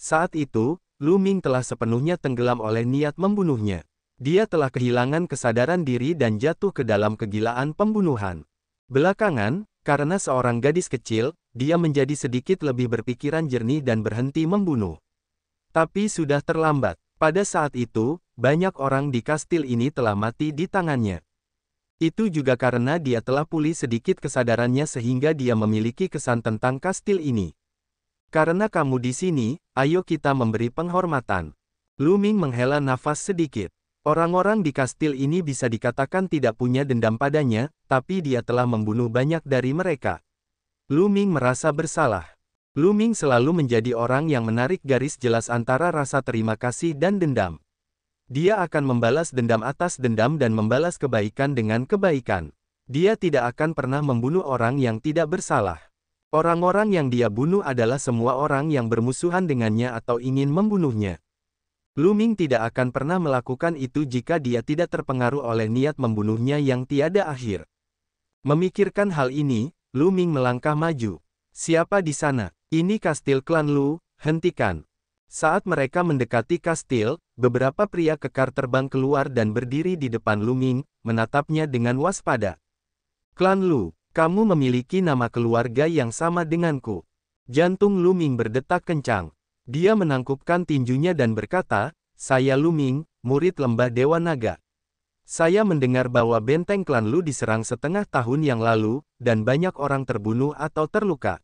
Saat itu, Lu Ming telah sepenuhnya tenggelam oleh niat membunuhnya. Dia telah kehilangan kesadaran diri dan jatuh ke dalam kegilaan pembunuhan. Belakangan, karena seorang gadis kecil, dia menjadi sedikit lebih berpikiran jernih dan berhenti membunuh. Tapi sudah terlambat. Pada saat itu, banyak orang di kastil ini telah mati di tangannya. Itu juga karena dia telah pulih sedikit kesadarannya sehingga dia memiliki kesan tentang kastil ini. Karena kamu di sini, ayo kita memberi penghormatan. Lu Ming menghela nafas sedikit. Orang-orang di kastil ini bisa dikatakan tidak punya dendam padanya, tapi dia telah membunuh banyak dari mereka. Lu Ming merasa bersalah. Lu Ming selalu menjadi orang yang menarik garis jelas antara rasa terima kasih dan dendam. Dia akan membalas dendam atas dendam dan membalas kebaikan dengan kebaikan. Dia tidak akan pernah membunuh orang yang tidak bersalah. Orang-orang yang dia bunuh adalah semua orang yang bermusuhan dengannya atau ingin membunuhnya. Lu Ming tidak akan pernah melakukan itu jika dia tidak terpengaruh oleh niat membunuhnya yang tiada akhir. Memikirkan hal ini, Lu Ming melangkah maju. Siapa di sana? Ini kastil klan Lu, hentikan. Saat mereka mendekati kastil, beberapa pria kekar terbang keluar dan berdiri di depan Lu Ming, menatapnya dengan waspada. Klan Lu, kamu memiliki nama keluarga yang sama denganku. Jantung Lu Ming berdetak kencang. Dia menangkupkan tinjunya dan berkata, saya Lu Ming, murid lembah Dewa Naga. Saya mendengar bahwa benteng klan Lu diserang setengah tahun yang lalu, dan banyak orang terbunuh atau terluka.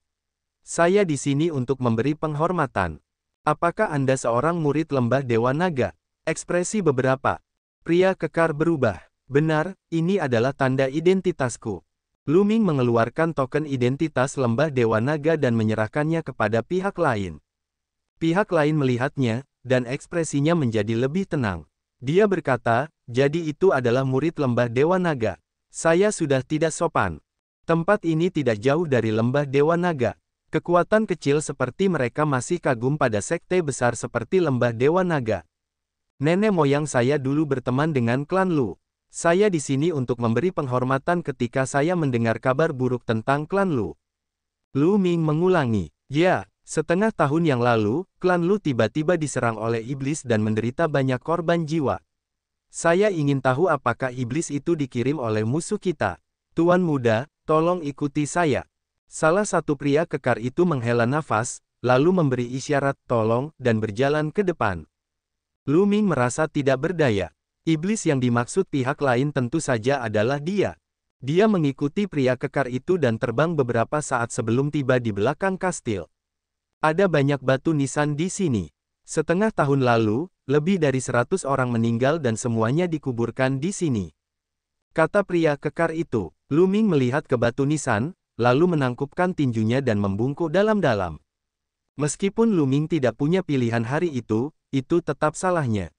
Saya di sini untuk memberi penghormatan. Apakah Anda seorang murid lembah Dewa Naga? Ekspresi beberapa pria kekar berubah. Benar, ini adalah tanda identitasku. Lu Ming mengeluarkan token identitas lembah Dewa Naga dan menyerahkannya kepada pihak lain. Pihak lain melihatnya, dan ekspresinya menjadi lebih tenang. Dia berkata, jadi itu adalah murid lembah Dewa Naga. Saya sudah tidak sopan. Tempat ini tidak jauh dari lembah Dewa Naga. Kekuatan kecil seperti mereka masih kagum pada sekte besar seperti lembah Dewa Naga. Nenek moyang saya dulu berteman dengan klan Lu. Saya di sini untuk memberi penghormatan ketika saya mendengar kabar buruk tentang klan Lu. Lu Ming mengulangi, ya. Setengah tahun yang lalu, klan Lu tiba-tiba diserang oleh iblis dan menderita banyak korban jiwa. Saya ingin tahu apakah iblis itu dikirim oleh musuh kita. Tuan muda, tolong ikuti saya. Salah satu pria kekar itu menghela nafas, lalu memberi isyarat tolong dan berjalan ke depan. Lu Ming merasa tidak berdaya. Iblis yang dimaksud pihak lain tentu saja adalah dia. Dia mengikuti pria kekar itu dan terbang beberapa saat sebelum tiba di belakang kastil. Ada banyak batu nisan di sini. Setengah tahun lalu, lebih dari 100 orang meninggal dan semuanya dikuburkan di sini. Kata pria kekar itu. Lu Ming melihat ke batu nisan, lalu menangkupkan tinjunya dan membungkuk dalam-dalam. Meskipun Lu Ming tidak punya pilihan hari itu tetap salahnya.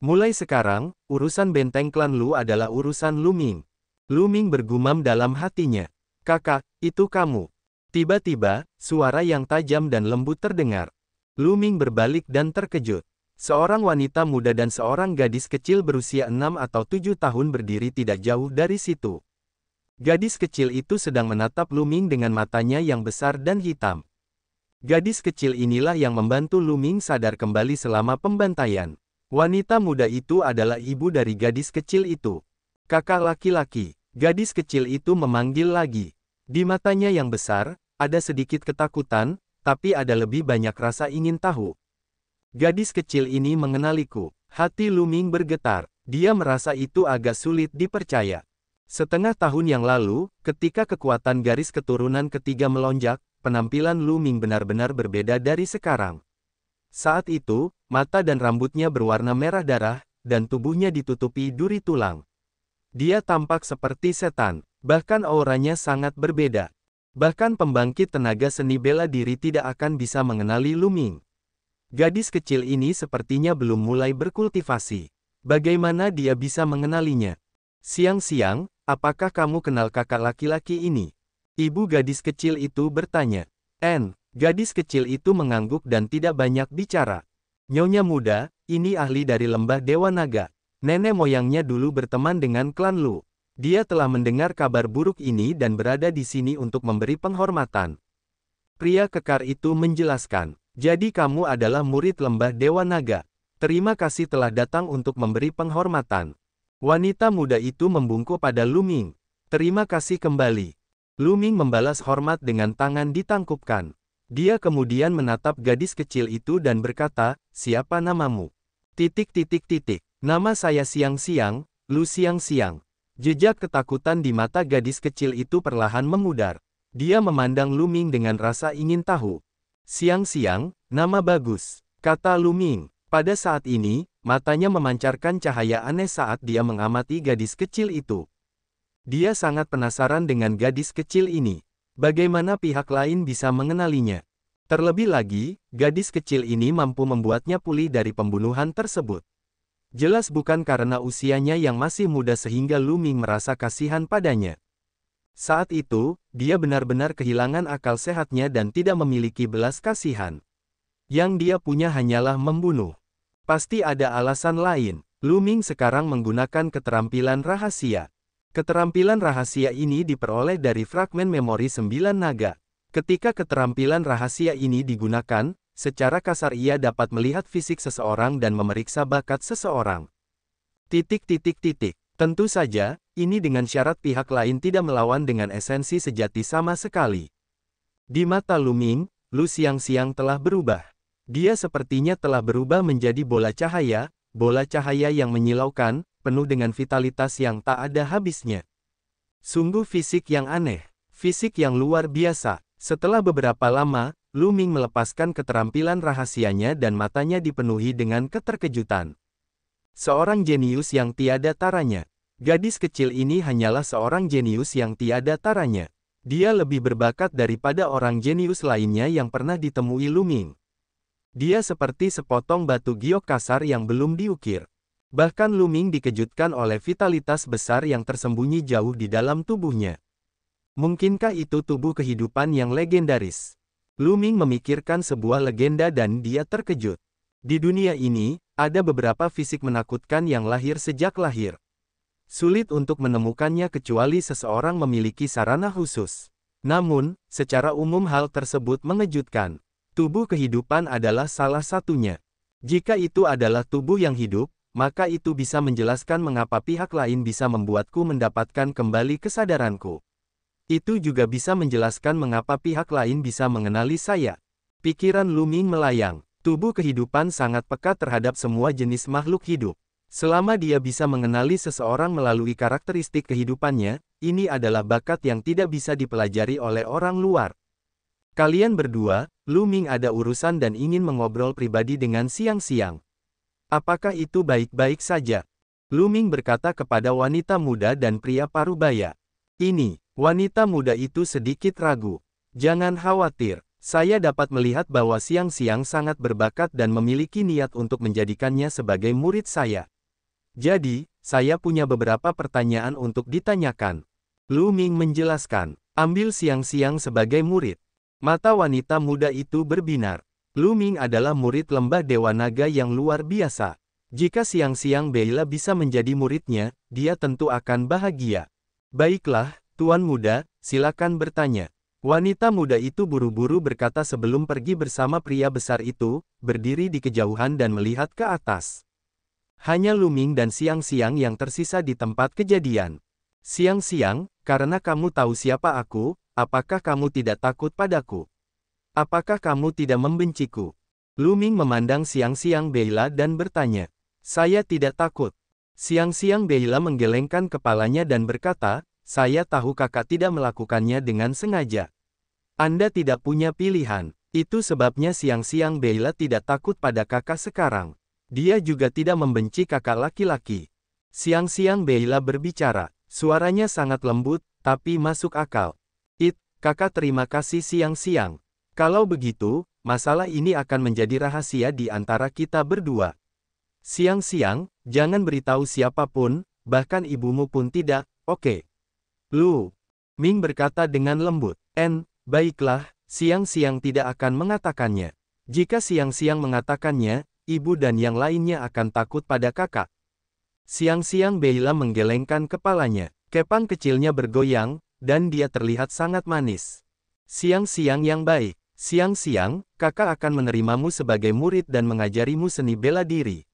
Mulai sekarang, urusan benteng klan Lu adalah urusan Lu Ming. Lu Ming bergumam dalam hatinya. Kakak, itu kamu. Tiba-tiba, suara yang tajam dan lembut terdengar. Lu Ming berbalik dan terkejut. Seorang wanita muda dan seorang gadis kecil berusia 6 atau 7 tahun berdiri tidak jauh dari situ. Gadis kecil itu sedang menatap Lu Ming dengan matanya yang besar dan hitam. Gadis kecil inilah yang membantu Lu Ming sadar kembali selama pembantaian. Wanita muda itu adalah ibu dari gadis kecil itu. Kakak laki-laki. Gadis kecil itu memanggil lagi. Di matanya yang besar, ada sedikit ketakutan, tapi ada lebih banyak rasa ingin tahu. Gadis kecil ini mengenaliku. Hati Lu Ming bergetar. Dia merasa itu agak sulit dipercaya. Setengah tahun yang lalu, ketika kekuatan garis keturunan ketiga melonjak, penampilan Lu Ming benar-benar berbeda dari sekarang. Saat itu, mata dan rambutnya berwarna merah darah, dan tubuhnya ditutupi duri tulang. Dia tampak seperti setan, bahkan auranya sangat berbeda. Bahkan pembangkit tenaga seni bela diri tidak akan bisa mengenali Lu Ming. Gadis kecil ini sepertinya belum mulai berkultivasi. Bagaimana dia bisa mengenalinya? Siang-siang, apakah kamu kenal kakak laki-laki ini? Ibu gadis kecil itu bertanya. Gadis kecil itu mengangguk dan tidak banyak bicara. Nyonya muda, ini ahli dari lembah Dewa Naga. Nenek moyangnya dulu berteman dengan klan Lu. Dia telah mendengar kabar buruk ini dan berada di sini untuk memberi penghormatan. Pria kekar itu menjelaskan. Jadi kamu adalah murid lembah Dewa Naga. Terima kasih telah datang untuk memberi penghormatan. Wanita muda itu membungkuk pada Lu Ming. Terima kasih kembali. Lu Ming membalas hormat dengan tangan ditangkupkan. Dia kemudian menatap gadis kecil itu dan berkata, siapa namamu? Nama saya Siang-Siang, Lu Siang-Siang. Jejak ketakutan di mata gadis kecil itu perlahan memudar. Dia memandang Lu Ming dengan rasa ingin tahu. Siang-Siang, nama bagus, kata Lu Ming. Pada saat ini, matanya memancarkan cahaya aneh saat dia mengamati gadis kecil itu. Dia sangat penasaran dengan gadis kecil ini. Bagaimana pihak lain bisa mengenalinya? Terlebih lagi, gadis kecil ini mampu membuatnya pulih dari pembunuhan tersebut. Jelas bukan karena usianya yang masih muda sehingga Lu Ming merasa kasihan padanya. Saat itu, dia benar-benar kehilangan akal sehatnya dan tidak memiliki belas kasihan. Yang dia punya hanyalah membunuh. Pasti ada alasan lain. Lu Ming sekarang menggunakan keterampilan rahasia. Keterampilan rahasia ini diperoleh dari fragmen memori 9 naga. Ketika keterampilan rahasia ini digunakan, secara kasar ia dapat melihat fisik seseorang dan memeriksa bakat seseorang. Tentu saja, ini dengan syarat pihak lain tidak melawan dengan esensi sejati sama sekali. Di mata Lu Ming, Lu Siang-Siang telah berubah. Dia sepertinya telah berubah menjadi bola cahaya yang menyilaukan, penuh dengan vitalitas yang tak ada habisnya. Sungguh fisik yang aneh, fisik yang luar biasa. Setelah beberapa lama, Lu Ming melepaskan keterampilan rahasianya dan matanya dipenuhi dengan keterkejutan. Seorang jenius yang tiada taranya. Gadis kecil ini hanyalah seorang jenius yang tiada taranya. Dia lebih berbakat daripada orang jenius lainnya yang pernah ditemui Lu Ming. Dia seperti sepotong batu giok kasar yang belum diukir. Bahkan Lu Ming dikejutkan oleh vitalitas besar yang tersembunyi jauh di dalam tubuhnya. Mungkinkah itu tubuh kehidupan yang legendaris? Lu Ming memikirkan sebuah legenda dan dia terkejut. Di dunia ini, ada beberapa fisik menakutkan yang lahir sejak lahir. Sulit untuk menemukannya kecuali seseorang memiliki sarana khusus. Namun, secara umum hal tersebut mengejutkan. Tubuh kehidupan adalah salah satunya. Jika itu adalah tubuh yang hidup, maka itu bisa menjelaskan mengapa pihak lain bisa membuatku mendapatkan kembali kesadaranku. Itu juga bisa menjelaskan mengapa pihak lain bisa mengenali saya. Pikiran Lu Ming melayang. Tubuh kehidupan sangat peka terhadap semua jenis makhluk hidup. Selama dia bisa mengenali seseorang melalui karakteristik kehidupannya, ini adalah bakat yang tidak bisa dipelajari oleh orang luar. Kalian berdua, Lu Ming ada urusan dan ingin mengobrol pribadi dengan Siang-Siang. Apakah itu baik-baik saja? Lu Ming berkata kepada wanita muda dan pria parubaya. Ini, wanita muda itu sedikit ragu. Jangan khawatir, saya dapat melihat bahwa Siang-Siang sangat berbakat dan memiliki niat untuk menjadikannya sebagai murid saya. Jadi, saya punya beberapa pertanyaan untuk ditanyakan. Lu Ming menjelaskan, ambil Siang-Siang sebagai murid. Mata wanita muda itu berbinar. Lu Ming adalah murid lembah Dewa Naga yang luar biasa. Jika Siang-Siang Beila bisa menjadi muridnya, dia tentu akan bahagia. Baiklah, Tuan Muda, silakan bertanya. Wanita muda itu buru-buru berkata sebelum pergi bersama pria besar itu, berdiri di kejauhan dan melihat ke atas. Hanya Lu Ming dan Siang-Siang yang tersisa di tempat kejadian. Siang-Siang, karena kamu tahu siapa aku, apakah kamu tidak takut padaku? Apakah kamu tidak membenciku? Lu Ming memandang Siang-Siang Beila dan bertanya. Saya tidak takut. Siang-Siang Beila menggelengkan kepalanya dan berkata, saya tahu kakak tidak melakukannya dengan sengaja. Anda tidak punya pilihan. Itu sebabnya Siang-Siang Beila tidak takut pada kakak sekarang. Dia juga tidak membenci kakak laki-laki. Siang-Siang Beila berbicara. Suaranya sangat lembut, tapi masuk akal. Kakak terima kasih Siang-Siang. Kalau begitu, masalah ini akan menjadi rahasia di antara kita berdua. Siang-Siang, jangan beritahu siapapun, bahkan ibumu pun tidak, oke? Lu Ming berkata dengan lembut. Baiklah, Siang-Siang tidak akan mengatakannya. Jika Siang-Siang mengatakannya, ibu dan yang lainnya akan takut pada kakak. Siang-Siang Beila menggelengkan kepalanya. Kepang kecilnya bergoyang, dan dia terlihat sangat manis. Siang-Siang yang baik. Siang-siang, kakak akan menerimamu sebagai murid dan mengajarimu seni bela diri.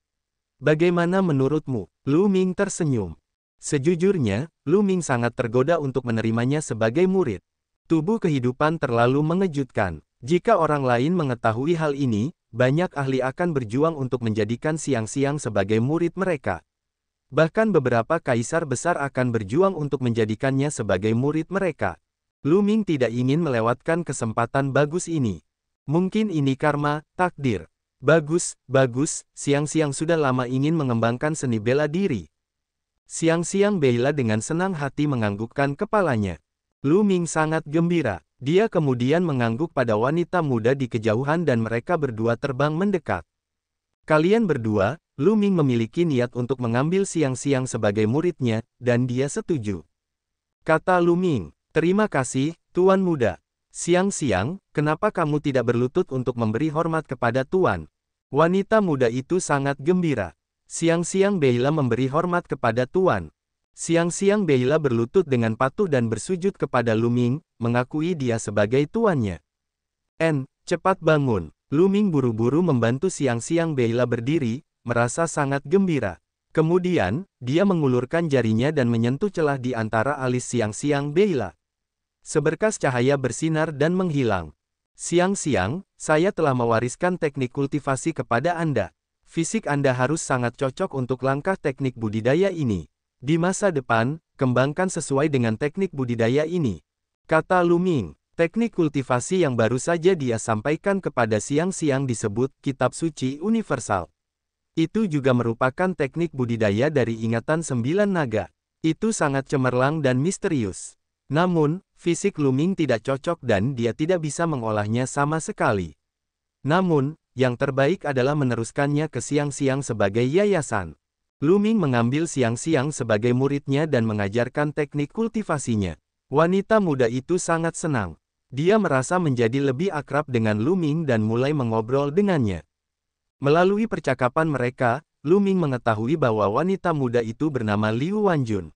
Bagaimana menurutmu? Lu Ming tersenyum. Sejujurnya, Lu Ming sangat tergoda untuk menerimanya sebagai murid. Tubuh kehidupan terlalu mengejutkan. Jika orang lain mengetahui hal ini, banyak ahli akan berjuang untuk menjadikan Siang-siang sebagai murid mereka. Bahkan beberapa kaisar besar akan berjuang untuk menjadikannya sebagai murid mereka. Lu Ming tidak ingin melewatkan kesempatan bagus ini. Mungkin ini karma, takdir. Bagus, bagus, Siang-siang sudah lama ingin mengembangkan seni bela diri. Siang-siang Beila dengan senang hati menganggukkan kepalanya. Lu Ming sangat gembira. Dia kemudian mengangguk pada wanita muda di kejauhan dan mereka berdua terbang mendekat. Kalian berdua, Lu Ming memiliki niat untuk mengambil Siang-siang sebagai muridnya, dan dia setuju. Kata Lu Ming. Terima kasih, Tuan Muda. Siang-siang, kenapa kamu tidak berlutut untuk memberi hormat kepada Tuan? Wanita muda itu sangat gembira. Siang-siang Beila memberi hormat kepada Tuan. Siang-siang Beila berlutut dengan patuh dan bersujud kepada Lu Ming, mengakui dia sebagai tuannya. Cepat bangun. Lu Ming buru-buru membantu Siang-siang Beila berdiri, merasa sangat gembira. Kemudian, dia mengulurkan jarinya dan menyentuh celah di antara alis Siang-siang Beila. Seberkas cahaya bersinar dan menghilang. Siang-siang, saya telah mewariskan teknik kultivasi kepada Anda. Fisik Anda harus sangat cocok untuk langkah teknik budidaya ini. Di masa depan, kembangkan sesuai dengan teknik budidaya ini. Kata Lu Ming. Teknik kultivasi yang baru saja dia sampaikan kepada Siang-siang disebut Kitab Suci Universal. Itu juga merupakan teknik budidaya dari ingatan 9 naga. Itu sangat cemerlang dan misterius. Namun, fisik Lu Ming tidak cocok dan dia tidak bisa mengolahnya sama sekali. Namun, yang terbaik adalah meneruskannya ke Siang-siang sebagai yayasan. Lu Ming mengambil Siang-siang sebagai muridnya dan mengajarkan teknik kultivasinya. Wanita muda itu sangat senang. Dia merasa menjadi lebih akrab dengan Lu Ming dan mulai mengobrol dengannya. Melalui percakapan mereka, Lu Ming mengetahui bahwa wanita muda itu bernama Liu Wanjun.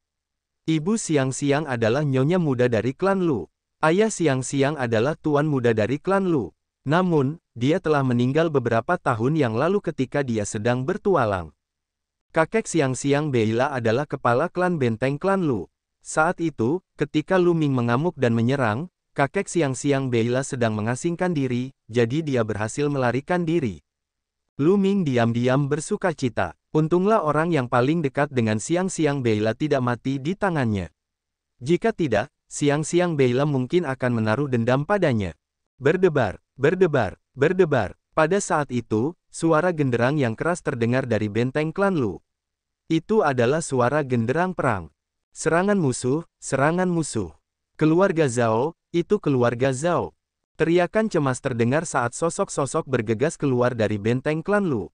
Ibu Siang-siang adalah nyonya muda dari klan Lu. Ayah Siang-siang adalah tuan muda dari klan Lu. Namun, dia telah meninggal beberapa tahun yang lalu ketika dia sedang bertualang. Kakek Siang-siang Beila adalah kepala klan benteng klan Lu. Saat itu, ketika Lu Ming mengamuk dan menyerang, kakek Siang-siang Beila sedang mengasingkan diri, jadi dia berhasil melarikan diri. Lu Ming diam-diam bersukacita. Untunglah orang yang paling dekat dengan Siang-siang Beila tidak mati di tangannya. Jika tidak, Siang-siang Beila mungkin akan menaruh dendam padanya. Berdebar, berdebar, berdebar. Pada saat itu, suara genderang yang keras terdengar dari benteng klan Lu. Itu adalah suara genderang perang. Serangan musuh, serangan musuh. Keluarga Zhao, itu keluarga Zhao. Teriakan cemas terdengar saat sosok-sosok bergegas keluar dari benteng klan Lu.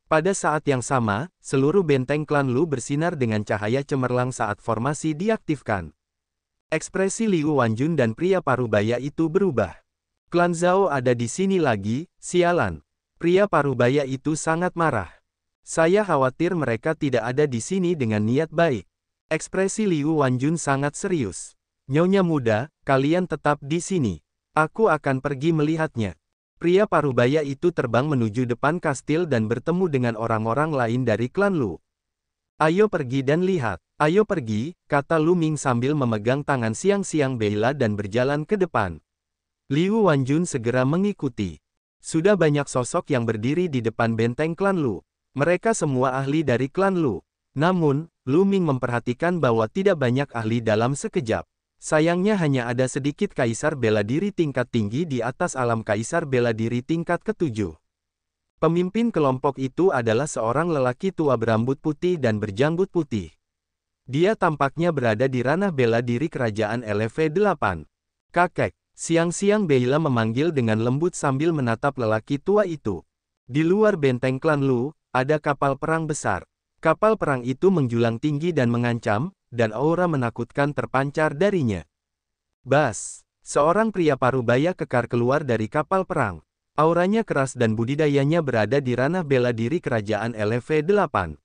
Pada saat yang sama, seluruh benteng klan Lu bersinar dengan cahaya cemerlang saat formasi diaktifkan. Ekspresi Liu Wanjun dan pria parubaya itu berubah. Klan Zhao ada di sini lagi, sialan. Pria parubaya itu sangat marah. Saya khawatir mereka tidak ada di sini dengan niat baik. Ekspresi Liu Wanjun sangat serius. Nyonya muda, kalian tetap di sini. Aku akan pergi melihatnya. Pria parubaya itu terbang menuju depan kastil dan bertemu dengan orang-orang lain dari klan Lu. Ayo pergi dan lihat. Ayo pergi, kata Lu Ming sambil memegang tangan Siang-siang Beila dan berjalan ke depan. Liu Wanjun segera mengikuti. Sudah banyak sosok yang berdiri di depan benteng klan Lu. Mereka semua ahli dari klan Lu. Namun, Lu Ming memperhatikan bahwa tidak banyak ahli dalam sekejap. Sayangnya hanya ada sedikit kaisar bela diri tingkat tinggi di atas alam kaisar bela diri tingkat ke-7. Pemimpin kelompok itu adalah seorang lelaki tua berambut putih dan berjanggut putih. Dia tampaknya berada di ranah bela diri kerajaan LV8. Kakek, Siang-siang Beila memanggil dengan lembut sambil menatap lelaki tua itu. Di luar benteng klan Lu, ada kapal perang besar. Kapal perang itu menjulang tinggi dan mengancam, dan aura menakutkan terpancar darinya. Bas! Seorang pria parubaya kekar keluar dari kapal perang. Auranya keras dan budidayanya berada di ranah bela diri kerajaan LV8.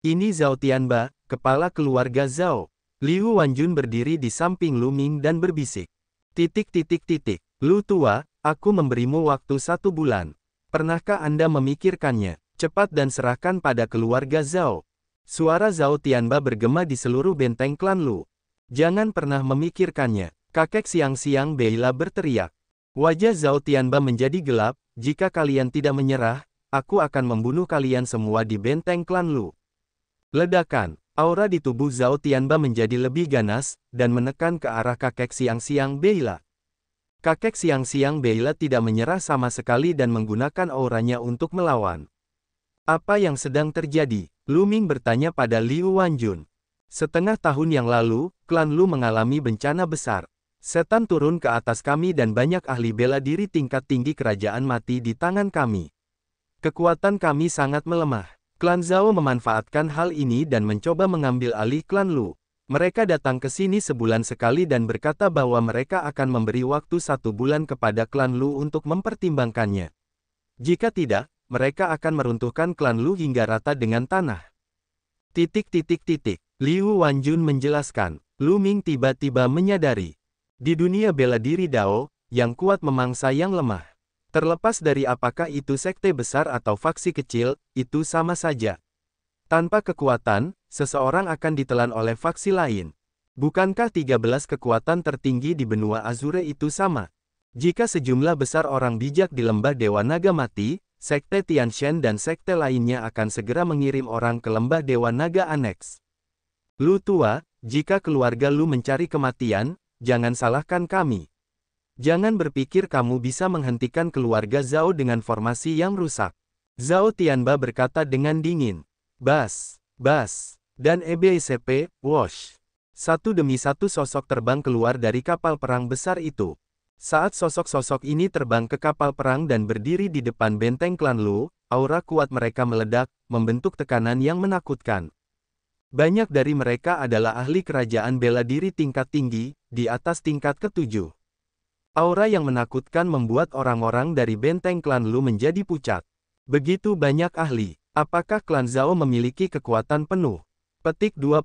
Ini Zhao Tianba, kepala keluarga Zhao. Liu Wanjun berdiri di samping Lu Ming dan berbisik. Lu tua, Aku memberimu waktu 1 bulan. Pernahkah Anda memikirkannya? Cepat dan serahkan pada keluarga Zhao. Suara Zhao Tianba bergema di seluruh benteng klan Lu. Jangan pernah memikirkannya. Kakek siang-siang Beila berteriak. Wajah Zhao Tianba menjadi gelap. Jika kalian tidak menyerah, aku akan membunuh kalian semua di benteng klan Lu. Ledakan. Aura di tubuh Zhao Tianba menjadi lebih ganas, dan menekan ke arah kakek siang-siang Beila. Kakek siang-siang Beila tidak menyerah sama sekali dan menggunakan auranya untuk melawan. Apa yang sedang terjadi? Lu Ming bertanya pada Liu Wanjun. Setengah tahun yang lalu, klan Lu mengalami bencana besar. Setan turun ke atas kami dan banyak ahli bela diri tingkat tinggi kerajaan mati di tangan kami. Kekuatan kami sangat melemah. Klan Zhao memanfaatkan hal ini dan mencoba mengambil alih klan Lu. Mereka datang ke sini sebulan sekali dan berkata bahwa mereka akan memberi waktu 1 bulan kepada klan Lu untuk mempertimbangkannya. Jika tidak, mereka akan meruntuhkan klan Lu hingga rata dengan tanah. Liu Wanjun menjelaskan. Lu Ming tiba-tiba menyadari. Di dunia bela diri Dao, yang kuat memangsa yang lemah. Terlepas dari apakah itu sekte besar atau faksi kecil, itu sama saja. Tanpa kekuatan, seseorang akan ditelan oleh faksi lain. Bukankah 13 kekuatan tertinggi di benua Azure itu sama? Jika sejumlah besar orang bijak di lembah Dewa Naga mati, sekte Tianshan dan sekte lainnya akan segera mengirim orang ke lembah Dewa Naga Aneks. Lu tua, jika keluarga Lu mencari kematian, jangan salahkan kami. Jangan berpikir kamu bisa menghentikan keluarga Zhao dengan formasi yang rusak. Zhao Tianba berkata dengan dingin. Bas, dan EBCP, wosh. Satu demi satu sosok terbang keluar dari kapal perang besar itu. Saat sosok-sosok ini terbang ke kapal perang dan berdiri di depan benteng klan Lu, aura kuat mereka meledak, membentuk tekanan yang menakutkan. Banyak dari mereka adalah ahli kerajaan bela diri tingkat tinggi, di atas tingkat ke-7. Aura yang menakutkan membuat orang-orang dari benteng klan Lu menjadi pucat. Begitu banyak ahli. Apakah klan Zhao memiliki kekuatan penuh? Petik 2.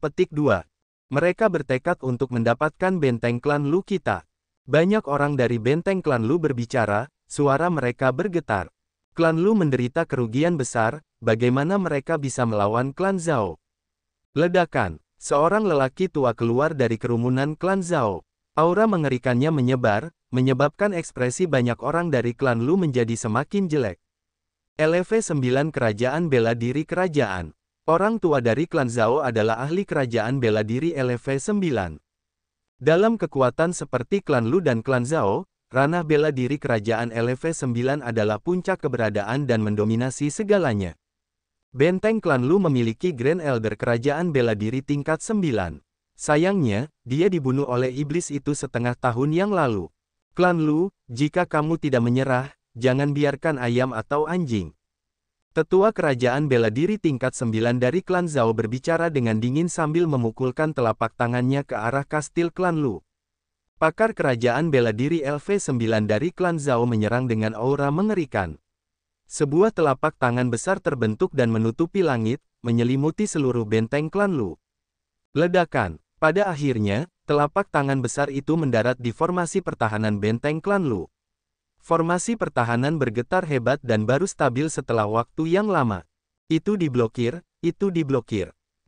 Mereka bertekad untuk mendapatkan benteng klan Lu kita. Banyak orang dari benteng klan Lu berbicara, suara mereka bergetar. Klan Lu menderita kerugian besar, bagaimana mereka bisa melawan klan Zhao? Ledakan. Seorang lelaki tua keluar dari kerumunan klan Zhao. Aura mengerikannya menyebar, menyebabkan ekspresi banyak orang dari klan Lu menjadi semakin jelek. LV9 Kerajaan Bela Diri Kerajaan. Orang tua dari klan Zhao adalah ahli kerajaan bela diri LV9. Dalam kekuatan seperti klan Lu dan klan Zhao, ranah bela diri kerajaan LV9 adalah puncak keberadaan dan mendominasi segalanya. Benteng klan Lu memiliki Grand Elder Kerajaan Bela Diri tingkat 9. Sayangnya, dia dibunuh oleh iblis itu setengah tahun yang lalu. Klan Lu, jika kamu tidak menyerah, jangan biarkan ayam atau anjing. Tetua Kerajaan Bela Diri tingkat 9 dari klan Zhao berbicara dengan dingin sambil memukulkan telapak tangannya ke arah kastil klan Lu. Pakar Kerajaan Bela Diri LV9 dari klan Zhao menyerang dengan aura mengerikan. Sebuah telapak tangan besar terbentuk dan menutupi langit, menyelimuti seluruh benteng klan Lu. Ledakan. Pada akhirnya, telapak tangan besar itu mendarat di formasi pertahanan benteng klan Lu. Formasi pertahanan bergetar hebat dan baru stabil setelah waktu yang lama. Itu diblokir.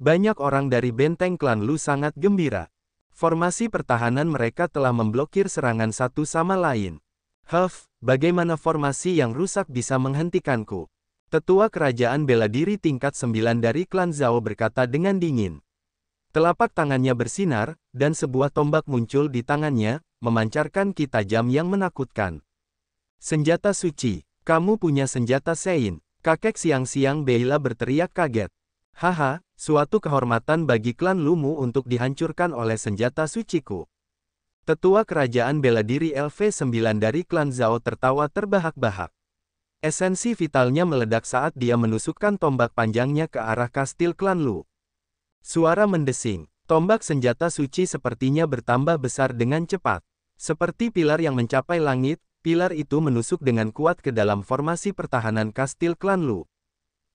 Banyak orang dari benteng klan Lu sangat gembira. Formasi pertahanan mereka telah memblokir serangan satu sama lain. Bagaimana formasi yang rusak bisa menghentikanku? Tetua Kerajaan Bela Diri tingkat 9 dari klan Zhao berkata dengan dingin. Telapak tangannya bersinar, dan sebuah tombak muncul di tangannya, memancarkan ki tajam yang menakutkan. Senjata suci. Kamu punya senjata Sein. Kakek siang-siang Beila berteriak kaget. Haha, suatu kehormatan bagi klan Lumu untuk dihancurkan oleh senjata suciku. Tetua Kerajaan Bela Diri LV9 dari klan Zhao tertawa terbahak-bahak. Esensi vitalnya meledak saat dia menusukkan tombak panjangnya ke arah kastil klan Lu. Suara mendesing. Tombak senjata suci sepertinya bertambah besar dengan cepat. Seperti pilar yang mencapai langit, pilar itu menusuk dengan kuat ke dalam formasi pertahanan kastil klan Lu.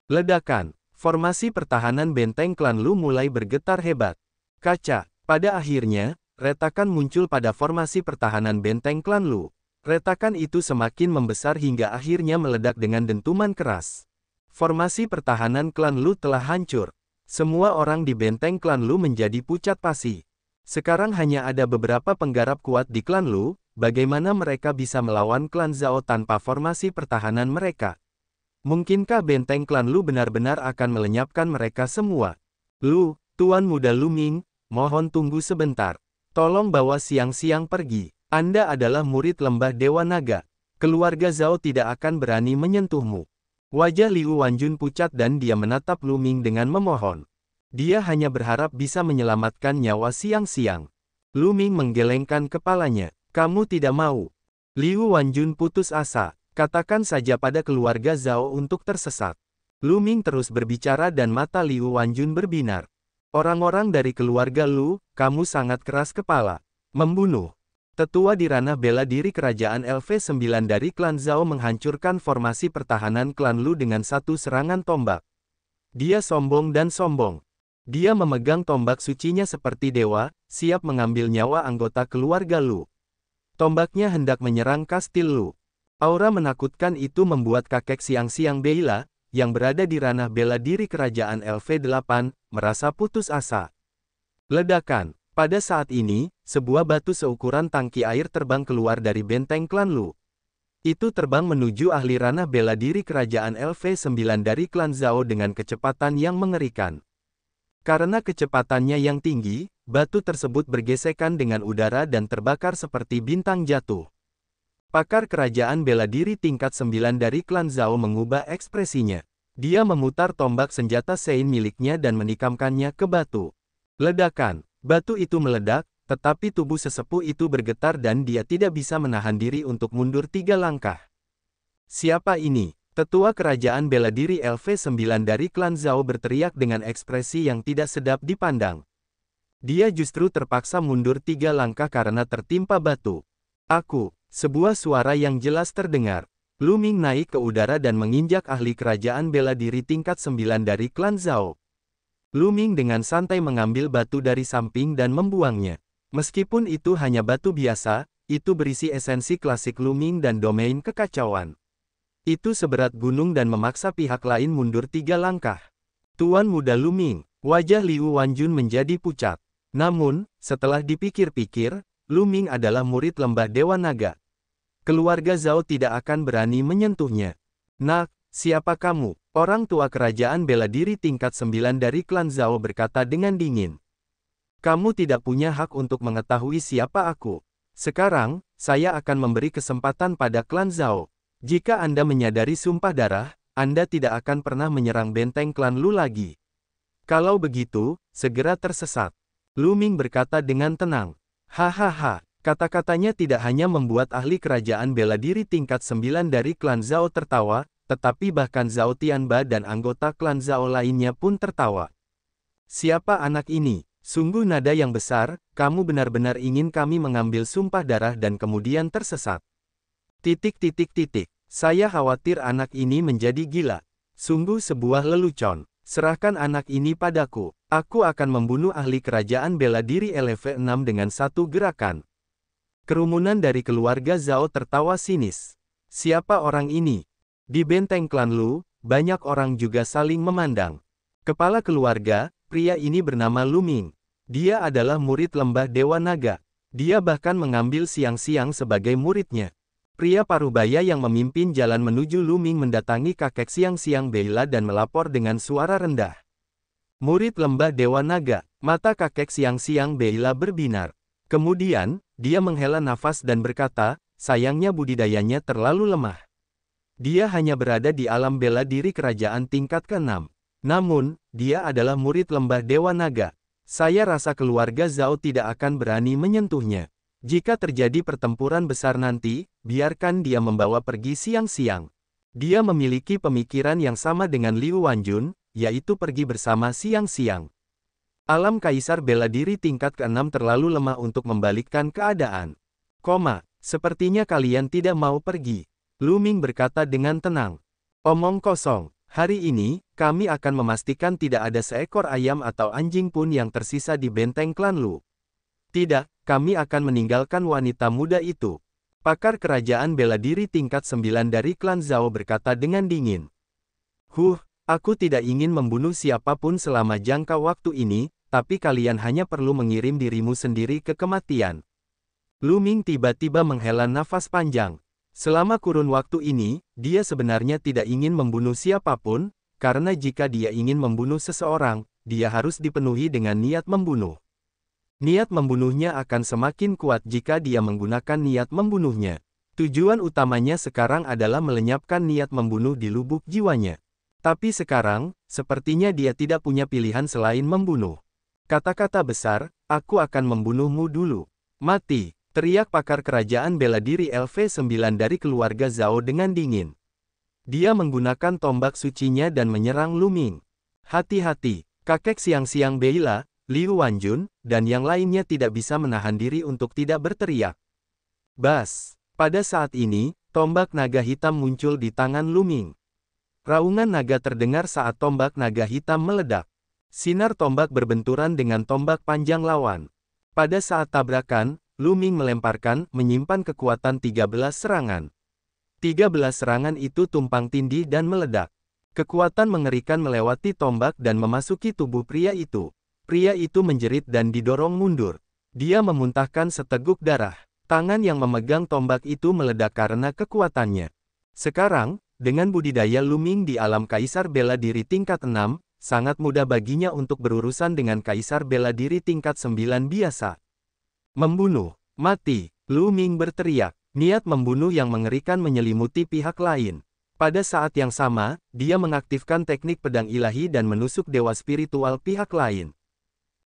Ledakan. Formasi pertahanan benteng klan Lu mulai bergetar hebat. Kaca. Pada akhirnya, retakan muncul pada formasi pertahanan benteng klan Lu. Retakan itu semakin membesar hingga akhirnya meledak dengan dentuman keras. Formasi pertahanan klan Lu telah hancur. Semua orang di benteng klan Lu menjadi pucat pasi. Sekarang hanya ada beberapa penggarap kuat di klan Lu, bagaimana mereka bisa melawan klan Zhao tanpa formasi pertahanan mereka? Mungkinkah benteng klan Lu benar-benar akan melenyapkan mereka semua? Lu, Tuan Muda Lu Ming, mohon tunggu sebentar. Tolong bawa Siang-Siang pergi. Anda adalah murid lembah Dewa Naga. Keluarga Zhao tidak akan berani menyentuhmu. Wajah Liu Wanjun pucat dan dia menatap Lu Ming dengan memohon. Dia hanya berharap bisa menyelamatkan nyawa Siang-Siang. Lu Ming menggelengkan kepalanya. Kamu tidak mau. Liu Wanjun putus asa. Katakan saja pada keluarga Zhao untuk tersesat. Lu Ming terus berbicara dan mata Liu Wanjun berbinar. Orang-orang dari keluarga Lu, kamu sangat keras kepala. Membunuh. Tetua di ranah bela diri kerajaan LV9 dari klan Zhao menghancurkan formasi pertahanan klan Lu dengan satu serangan tombak. Dia sombong dan sombong. Dia memegang tombak sucinya seperti dewa, siap mengambil nyawa anggota keluarga Lu. Tombaknya hendak menyerang kastil Lu. Aura menakutkan itu membuat kakek Siang-Siang Beila, yang berada di ranah bela diri kerajaan LV8, merasa putus asa. Ledakan. Pada saat ini, sebuah batu seukuran tangki air terbang keluar dari benteng klan Lu. Itu terbang menuju ahli ranah bela diri kerajaan LV9 dari klan Zhao dengan kecepatan yang mengerikan. Karena kecepatannya yang tinggi, batu tersebut bergesekan dengan udara dan terbakar seperti bintang jatuh. Pakar kerajaan bela diri tingkat 9 dari klan Zhao mengubah ekspresinya. Dia memutar tombak senjata Sein miliknya dan menikamkannya ke batu. Ledakan. Batu itu meledak, tetapi tubuh sesepuh itu bergetar dan dia tidak bisa menahan diri untuk mundur 3 langkah. Siapa ini? Tetua kerajaan bela diri LV9 dari klan Zhao berteriak dengan ekspresi yang tidak sedap dipandang. Dia justru terpaksa mundur 3 langkah karena tertimpa batu. Aku, sebuah suara yang jelas terdengar. Lu Ming naik ke udara dan menginjak ahli kerajaan bela diri tingkat 9 dari klan Zhao. Lu Ming dengan santai mengambil batu dari samping dan membuangnya. Meskipun itu hanya batu biasa, itu berisi esensi klasik Lu Ming dan domain kekacauan. Itu seberat gunung dan memaksa pihak lain mundur 3 langkah. Tuan Muda Lu Ming, wajah Liu Wanjun menjadi pucat. Namun, setelah dipikir-pikir, Lu Ming adalah murid lembah Dewa Naga. Keluarga Zhao tidak akan berani menyentuhnya. Nak, siapa kamu? Orang tua kerajaan bela diri tingkat 9 dari klan Zhao berkata dengan dingin. Kamu tidak punya hak untuk mengetahui siapa aku. Sekarang, saya akan memberi kesempatan pada klan Zhao. Jika Anda menyadari sumpah darah, Anda tidak akan pernah menyerang benteng klan Lu lagi. Kalau begitu, segera tersesat. Lu Ming berkata dengan tenang. Hahaha, kata-katanya tidak hanya membuat ahli kerajaan bela diri tingkat 9 dari klan Zhao tertawa, tetapi bahkan Zhao Tianba dan anggota klan Zhao lainnya pun tertawa. Siapa anak ini? Sungguh nada yang besar, kamu benar-benar ingin kami mengambil sumpah darah dan kemudian tersesat. Saya khawatir anak ini menjadi gila. Sungguh sebuah lelucon. Serahkan anak ini padaku. Aku akan membunuh ahli kerajaan bela diri LV6 dengan satu gerakan. Kerumunan dari keluarga Zhao tertawa sinis. Siapa orang ini? Di benteng klan Lu, banyak orang juga saling memandang. Kepala keluarga, pria ini bernama Lu Ming. Dia adalah murid lembah Dewa Naga. Dia bahkan mengambil Siang-Siang sebagai muridnya. Pria parubaya yang memimpin jalan menuju Lu Ming mendatangi kakek Siang-Siang Beila dan melapor dengan suara rendah. Murid lembah Dewa Naga, mata kakek Siang-Siang Beila berbinar. Kemudian, dia menghela nafas dan berkata, sayangnya budidayanya terlalu lemah. Dia hanya berada di alam bela diri kerajaan tingkat ke-6. Namun, dia adalah murid lembah Dewa Naga. Saya rasa keluarga Zhao tidak akan berani menyentuhnya. Jika terjadi pertempuran besar nanti, biarkan dia membawa pergi Siang-Siang. Dia memiliki pemikiran yang sama dengan Liu Wanjun, yaitu pergi bersama Siang-Siang. Alam kaisar bela diri tingkat ke-6 terlalu lemah untuk membalikkan keadaan. Sepertinya kalian tidak mau pergi. Lu Ming berkata dengan tenang. Omong kosong, hari ini, kami akan memastikan tidak ada seekor ayam atau anjing pun yang tersisa di benteng klan Lu. Tidak, kami akan meninggalkan wanita muda itu. Pakar kerajaan bela diri tingkat 9 dari klan Zhao berkata dengan dingin. Aku tidak ingin membunuh siapapun selama jangka waktu ini, tapi kalian hanya perlu mengirim dirimu sendiri ke kematian. Lu Ming tiba-tiba menghela nafas panjang. Selama kurun waktu ini, dia sebenarnya tidak ingin membunuh siapapun, karena jika dia ingin membunuh seseorang, dia harus dipenuhi dengan niat membunuh. Niat membunuhnya akan semakin kuat jika dia menggunakan niat membunuhnya. Tujuan utamanya sekarang adalah melenyapkan niat membunuh di lubuk jiwanya. Tapi sekarang, sepertinya dia tidak punya pilihan selain membunuh. Kata-kata besar, aku akan membunuhmu dulu. Mati, teriak pakar kerajaan bela diri LV9 dari keluarga Zhao dengan dingin. Dia menggunakan tombak sucinya dan menyerang Lu Ming. Hati-hati, kakek siang-siang Beila, Liu Wanjun, dan yang lainnya tidak bisa menahan diri untuk tidak berteriak. Bas! Pada saat ini, tombak naga hitam muncul di tangan Lu Ming. Raungan naga terdengar saat tombak naga hitam meledak. Sinar tombak berbenturan dengan tombak panjang lawan. Pada saat tabrakan, Lu Ming menyimpan kekuatan 13 serangan. 13 serangan itu tumpang tindih dan meledak. Kekuatan mengerikan melewati tombak dan memasuki tubuh pria itu. Pria itu menjerit dan didorong mundur. Dia memuntahkan seteguk darah. Tangan yang memegang tombak itu meledak karena kekuatannya. Sekarang, dengan budidaya Lu Ming di alam kaisar bela diri tingkat 6, sangat mudah baginya untuk berurusan dengan kaisar bela diri tingkat 9 biasa. Membunuh, mati, Lu Ming berteriak. Niat membunuh yang mengerikan menyelimuti pihak lain. Pada saat yang sama, dia mengaktifkan teknik pedang ilahi dan menusuk dewa spiritual pihak lain.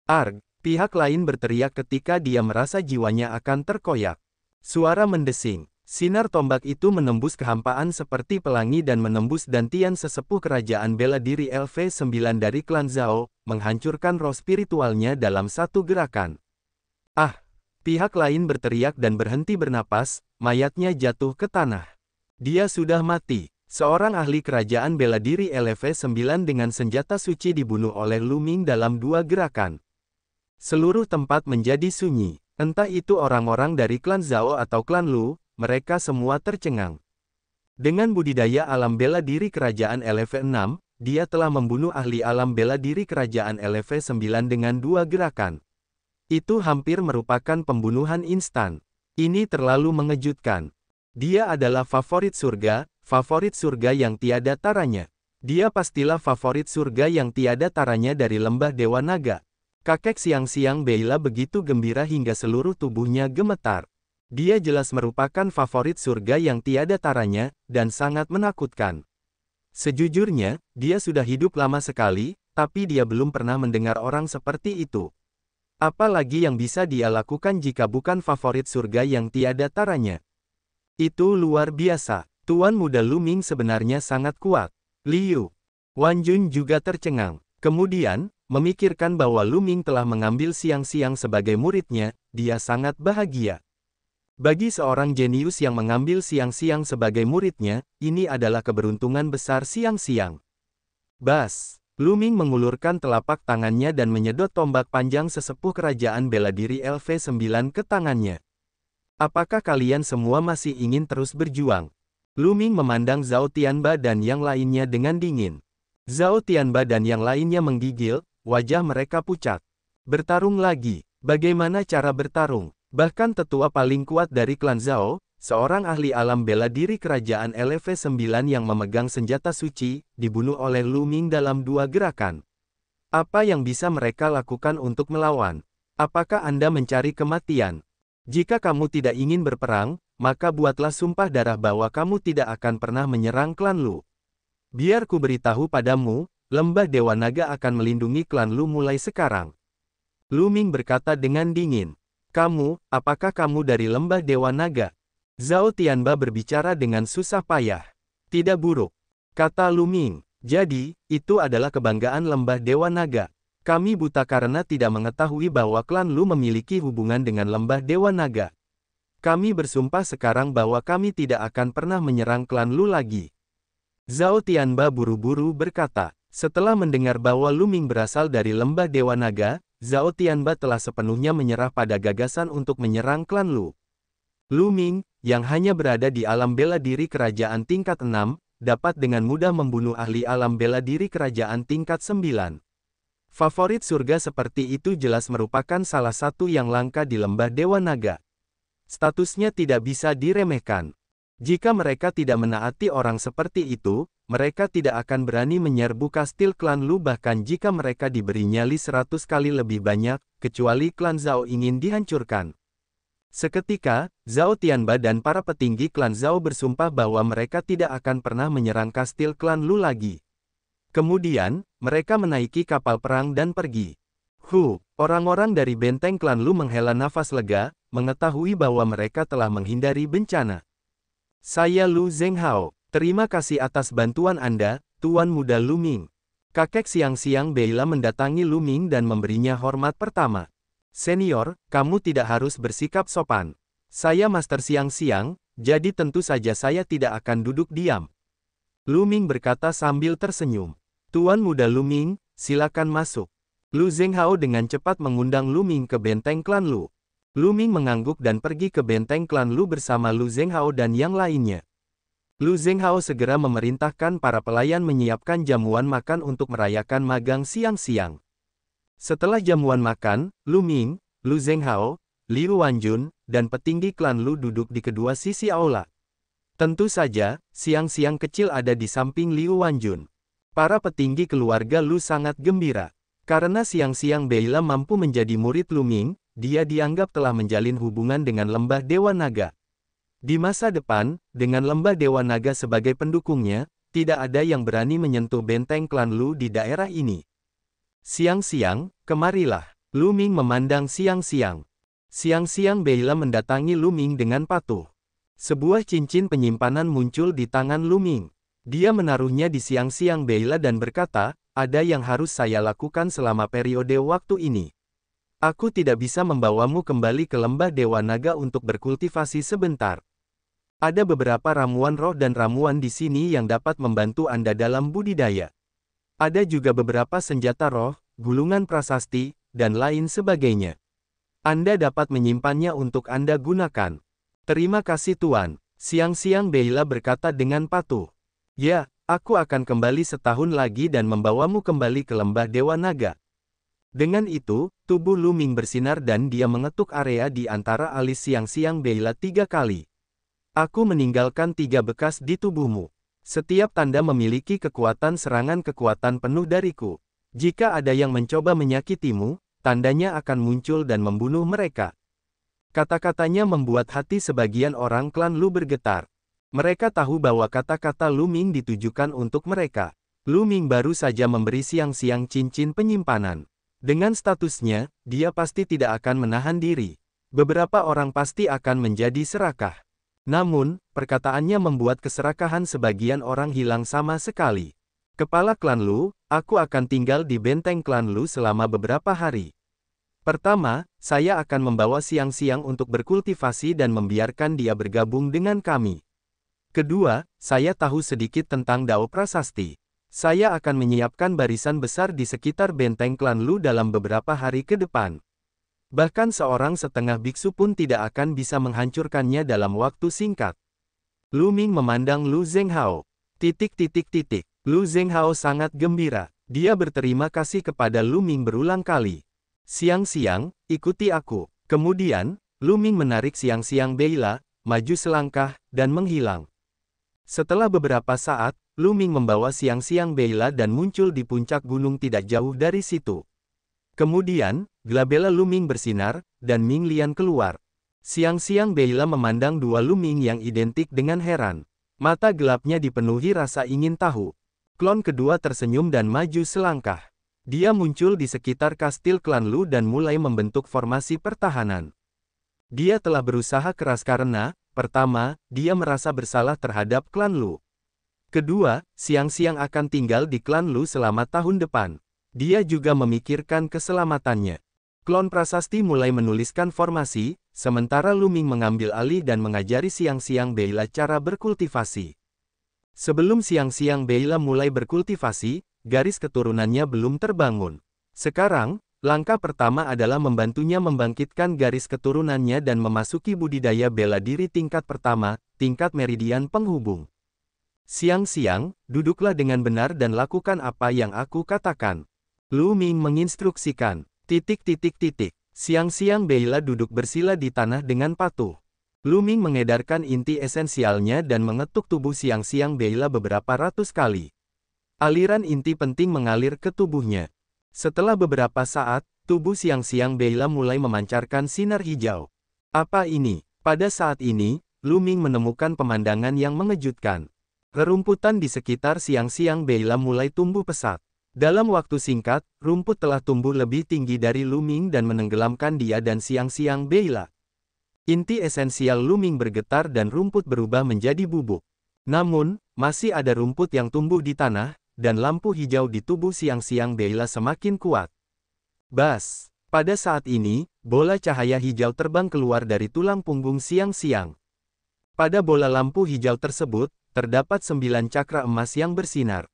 Arg! Pihak lain berteriak ketika dia merasa jiwanya akan terkoyak. Suara mendesing. Sinar tombak itu menembus kehampaan seperti pelangi dan menembus dantian sesepuh kerajaan bela diri LV9 dari klan Zhao, menghancurkan roh spiritualnya dalam satu gerakan. Pihak lain berteriak dan berhenti bernapas, mayatnya jatuh ke tanah. Dia sudah mati. Seorang ahli kerajaan bela diri LV9 dengan senjata suci dibunuh oleh Lu Ming dalam 2 gerakan. Seluruh tempat menjadi sunyi. Entah itu orang-orang dari klan Zhao atau klan Lu, mereka semua tercengang. Dengan budidaya alam bela diri kerajaan LV6, dia telah membunuh ahli alam bela diri kerajaan LV9 dengan 2 gerakan. Itu hampir merupakan pembunuhan instan. Ini terlalu mengejutkan. Dia adalah favorit surga yang tiada taranya. Dia pastilah favorit surga yang tiada taranya dari lembah Dewa Naga. Kakek siang-siang Beila begitu gembira hingga seluruh tubuhnya gemetar. Dia jelas merupakan favorit surga yang tiada taranya, dan sangat menakutkan. Sejujurnya, dia sudah hidup lama sekali, tapi dia belum pernah mendengar orang seperti itu. Apalagi yang bisa dia lakukan jika bukan favorit surga yang tiada taranya. Itu luar biasa. Tuan muda Lu Ming sebenarnya sangat kuat. Liu Wanjun juga tercengang. Kemudian, memikirkan bahwa Lu Ming telah mengambil siang-siang sebagai muridnya, dia sangat bahagia. Bagi seorang jenius yang mengambil siang-siang sebagai muridnya, ini adalah keberuntungan besar siang-siang. Bas! Lu Ming mengulurkan telapak tangannya dan menyedot tombak panjang sesepuh kerajaan bela diri LV9 ke tangannya. Apakah kalian semua masih ingin terus berjuang? Lu Ming memandang Zhao Tianba dan yang lainnya dengan dingin. Zhao Tianba dan yang lainnya menggigil, wajah mereka pucat. Bertarung lagi. Bagaimana cara bertarung? Bahkan tetua paling kuat dari klan Zhao, seorang ahli alam bela diri kerajaan LV9 yang memegang senjata suci, dibunuh oleh Lu Ming dalam 2 gerakan. Apa yang bisa mereka lakukan untuk melawan? Apakah Anda mencari kematian? Jika kamu tidak ingin berperang, maka buatlah sumpah darah bahwa kamu tidak akan pernah menyerang klan Lu. Biar ku beritahu padamu, lembah Dewa Naga akan melindungi klan Lu mulai sekarang. Lu Ming berkata dengan dingin. Apakah kamu dari lembah Dewa Naga? Zhao Tianba berbicara dengan susah payah. Tidak buruk, kata Lu Ming. Jadi, itu adalah kebanggaan lembah Dewa Naga. Kami buta karena tidak mengetahui bahwa klan Lu memiliki hubungan dengan lembah Dewa Naga. Kami bersumpah sekarang bahwa kami tidak akan pernah menyerang klan Lu lagi. Zhao Tianba buru-buru berkata. Setelah mendengar bahwa Lu Ming berasal dari lembah Dewa Naga, Zhao Tianba telah sepenuhnya menyerah pada gagasan untuk menyerang klan Lu. Lu Ming, yang hanya berada di alam bela diri kerajaan tingkat 6, dapat dengan mudah membunuh ahli alam bela diri kerajaan tingkat 9. Favorit surga seperti itu jelas merupakan salah satu yang langka di lembah Dewa Naga. Statusnya tidak bisa diremehkan. Jika mereka tidak menaati orang seperti itu, mereka tidak akan berani menyerbu kastil klan Lu bahkan jika mereka diberi nyali 100 kali lebih banyak, kecuali klan Zhao ingin dihancurkan. Seketika, Zhao Tianba dan para petinggi klan Zhao bersumpah bahwa mereka tidak akan pernah menyerang kastil klan Lu lagi. Kemudian, mereka menaiki kapal perang dan pergi. Orang-orang dari benteng klan Lu menghela nafas lega, mengetahui bahwa mereka telah menghindari bencana. Saya Lu Zhenghao, terima kasih atas bantuan Anda, Tuan Muda Lu Ming. Kakek siang-siang Beila mendatangi Lu Ming dan memberinya hormat pertama. Senior, kamu tidak harus bersikap sopan. Saya Master Siang-siang, jadi tentu saja saya tidak akan duduk diam. Lu Ming berkata sambil tersenyum. Tuan Muda Lu Ming, silakan masuk. Lu Zhenghao dengan cepat mengundang Lu Ming ke benteng klan Lu. Lu Ming mengangguk dan pergi ke benteng klan Lu bersama Lu Zhenghao dan yang lainnya. Lu Zhenghao segera memerintahkan para pelayan menyiapkan jamuan makan untuk merayakan magang siang-siang. Setelah jamuan makan, Lu Ming, Lu Zhenghao, Liu Wanjun, dan petinggi klan Lu duduk di kedua sisi aula. Tentu saja, siang-siang kecil ada di samping Liu Wanjun. Para petinggi keluarga Lu sangat gembira. Karena siang-siang Beila mampu menjadi murid Lu Ming, dia dianggap telah menjalin hubungan dengan lembah Dewa Naga. Di masa depan, dengan lembah Dewa Naga sebagai pendukungnya, tidak ada yang berani menyentuh benteng klan Lu di daerah ini. Siang-siang, kemarilah. Lu Ming memandang siang-siang. Siang-siang Beila mendatangi Lu Ming dengan patuh. Sebuah cincin penyimpanan muncul di tangan Lu Ming. Dia menaruhnya di siang-siang Beila dan berkata, ada yang harus saya lakukan selama periode waktu ini. Aku tidak bisa membawamu kembali ke lembah Dewa Naga untuk berkultivasi sebentar. Ada beberapa ramuan roh dan ramuan di sini yang dapat membantu Anda dalam budidaya. Ada juga beberapa senjata roh, gulungan prasasti, dan lain sebagainya. Anda dapat menyimpannya untuk Anda gunakan. Terima kasih Tuan. Siang-siang Beila berkata dengan patuh. Ya, aku akan kembali setahun lagi dan membawamu kembali ke lembah Dewa Naga. Dengan itu, tubuh Lu Ming bersinar dan dia mengetuk area di antara alis siang-siang Beila 3 kali. Aku meninggalkan 3 bekas di tubuhmu. Setiap tanda memiliki kekuatan serangan kekuatan penuh dariku. Jika ada yang mencoba menyakitimu, tandanya akan muncul dan membunuh mereka. Kata-katanya membuat hati sebagian orang klan Lu bergetar. Mereka tahu bahwa kata-kata Lu Ming ditujukan untuk mereka. Lu Ming baru saja memberi siang-siang cincin penyimpanan. Dengan statusnya, dia pasti tidak akan menahan diri. Beberapa orang pasti akan menjadi serakah. Namun, perkataannya membuat keserakahan sebagian orang hilang sama sekali. Kepala klan Lu, aku akan tinggal di benteng klan Lu selama beberapa hari. Pertama, saya akan membawa siang-siang untuk berkultivasi dan membiarkan dia bergabung dengan kami. Kedua, saya tahu sedikit tentang Dao Prasasti. Saya akan menyiapkan barisan besar di sekitar benteng klan Lu dalam beberapa hari ke depan. Bahkan seorang setengah biksu pun tidak akan bisa menghancurkannya dalam waktu singkat. Lu Ming memandang Lu Zhenghao. Lu Zhenghao sangat gembira. Dia berterima kasih kepada Lu Ming berulang kali. Siang-siang, ikuti aku. Kemudian, Lu Ming menarik siang-siang Beila, maju selangkah, dan menghilang. Setelah beberapa saat, Lu Ming membawa siang-siang Beila dan muncul di puncak gunung tidak jauh dari situ. Kemudian, glabella Lu Ming bersinar, dan Ming Lian keluar. Siang-siang Beila memandang dua Lu Ming yang identik dengan heran. Mata gelapnya dipenuhi rasa ingin tahu. Klon kedua tersenyum dan maju selangkah. Dia muncul di sekitar kastil klan Lu dan mulai membentuk formasi pertahanan. Dia telah berusaha keras karena, pertama, dia merasa bersalah terhadap klan Lu. Kedua, siang-siang akan tinggal di klan Lu selama tahun depan. Dia juga memikirkan keselamatannya. Klon prasasti mulai menuliskan formasi, sementara Lu Ming mengambil alih dan mengajari siang-siang Beila cara berkultivasi. Sebelum siang-siang Beila mulai berkultivasi, garis keturunannya belum terbangun. Sekarang, Langkah pertama adalah membantunya membangkitkan garis keturunannya dan memasuki budidaya bela diri tingkat pertama, tingkat meridian penghubung. Siang-siang, duduklah dengan benar dan lakukan apa yang aku katakan. Lu Ming menginstruksikan. Siang-siang Beila duduk bersila di tanah dengan patuh. Lu Ming mengedarkan inti esensialnya dan mengetuk tubuh siang-siang Beila beberapa ratus kali. Aliran inti penting mengalir ke tubuhnya. Setelah beberapa saat, tubuh siang-siang Beila mulai memancarkan sinar hijau. Apa ini? Pada saat ini, Lu Ming menemukan pemandangan yang mengejutkan. Rerumputan di sekitar siang-siang Beila mulai tumbuh pesat. Dalam waktu singkat, rumput telah tumbuh lebih tinggi dari Lu Ming dan menenggelamkan dia dan siang-siang Beila. Inti esensial Lu Ming bergetar dan rumput berubah menjadi bubuk. Namun, masih ada rumput yang tumbuh di tanah, dan lampu hijau di tubuh siang-siang Beila semakin kuat. Bas! Pada saat ini, bola cahaya hijau terbang keluar dari tulang punggung siang-siang. Pada bola lampu hijau tersebut, terdapat 9 cakra emas yang bersinar.